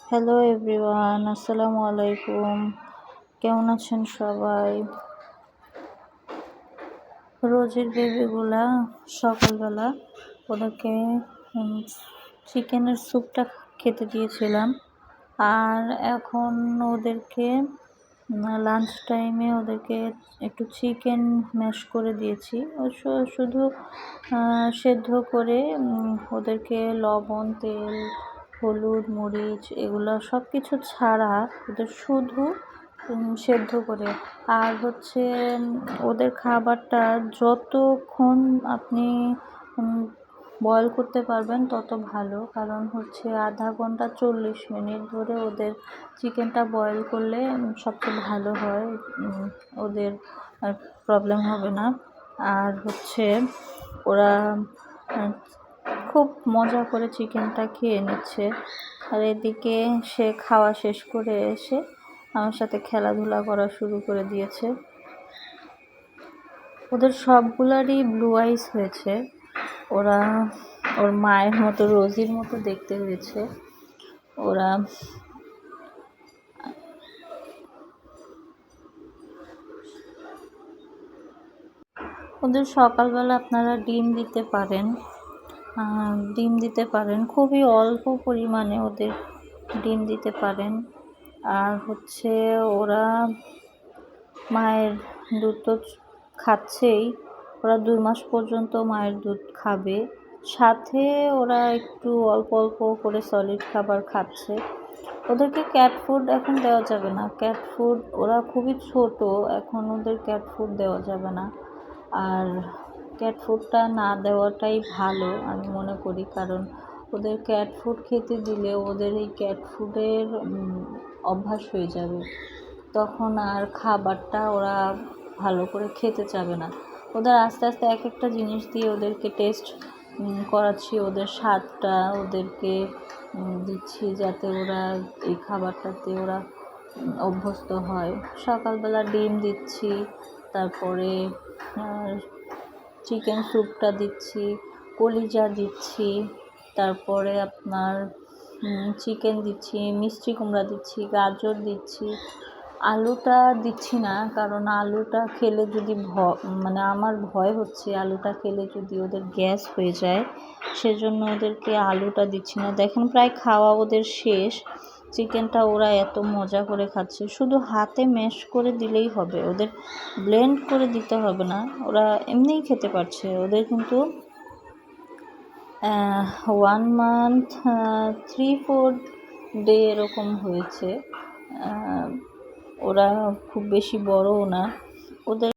Hello everyone, আসসালামু আলাইকুম। কেমন আছেন সবাই? রোজের বেবিগুলা সকালবেলা ওদেরকে চিকেনের স্যুপটা খেতে দিয়েছিলাম। আর এখন ওদেরকে লাঞ্চ টাইমে ওদেরকে একটু চিকেন ম্যাশ করে দিয়েছি। শুধু সেদ্ধ করে ওদেরকে লবণ, তেল, হলুদ, মরিচ এগুলো সব কিছু ছাড়া ওদের শুধু সেদ্ধ করে। আর হচ্ছে ওদের খাবারটা যতক্ষণ আপনি বয়েল করতে পারবেন তত ভালো, কারণ হচ্ছে আধা ঘন্টা 40 মিনিট ধরে ওদের চিকেনটা বয়েল করলে সবচেয়ে ভালো হয়, ওদের প্রবলেম হবে না। আর হচ্ছে ওরা খুব মজা করে চিকেনটা খেয়ে নিচ্ছে। আর এদিকে সে খাওয়া শেষ করে এসে আমার সাথে খেলাধুলা করা শুরু করে দিয়েছে। ওদের সবগুলারই ব্লু আইস হয়েছে। ওর মায়ের মতো, রোজির মতো দেখতে হয়েছে। ওদের সকালবেলা আপনারা ডিম দিতে পারেন, খুবই অল্প পরিমাণে ওদের ডিম দিতে পারেন। আর হচ্ছে ওরা মায়ের দুধ তো খাচ্ছেই, ওরা 2 মাস পর্যন্ত মায়ের দুধ খাবে। সাথে ওরা একটু অল্প অল্প করে সলিড খাবার খাচ্ছে। ওদেরকে ক্যাট ফুড এখন দেওয়া যাবে না। ক্যাট ফুড, ওরা খুবই ছোট, এখন ওদের ক্যাট ফুড দেওয়া যাবে না। আর ক্যাট ফুডটা না দেওয়াটাই ভালো আমি মনে করি, কারণ ওদের ক্যাট ফুড খেতে দিলে ওদের এই ক্যাট ফুডের অভ্যাস হয়ে যাবে। তখন আর খাবারটা ওরা ভালো করে খেতে চাবে না। ওদের আস্তে আস্তে এক একটা জিনিস দিয়ে ওদেরকে টেস্ট করাচ্ছি, ওদের স্বাদটা ওদেরকে দিচ্ছি, যাতে ওরা এই খাবারটাতে ওরা অভ্যস্ত হয়। সকালবেলা ডিম দিচ্ছি, তারপরে চিকেন স্যুপটা দিচ্ছি, কলিজা দিচ্ছি, তারপরে আপনার চিকেন দিচ্ছি, মিষ্টি কুমড়া দিচ্ছি, গাজর দিচ্ছি। আলুটা দিচ্ছি না, কারণ আলুটা খেলে যদি আমার ভয় হচ্ছে আলুটা খেলে যদি ওদের গ্যাস হয়ে যায়, সেজন্য ওদেরকে আলুটা দিচ্ছি না। দেখেন প্রায় খাওয়া ওদের শেষ। চিকেনটা ওরা এত মজা করে খাচ্ছে, শুধু হাতে ম্যাশ করে দিলেই হবে, ওদের ব্লেন্ড করে দিতে হবে না, ওরা এমনিই খেতে পারছে। ওদের কিন্তু 1 মান্থ 3-4 ডে এরকম হয়েছে। ওরা খুব বেশি বড়ও না। ওদের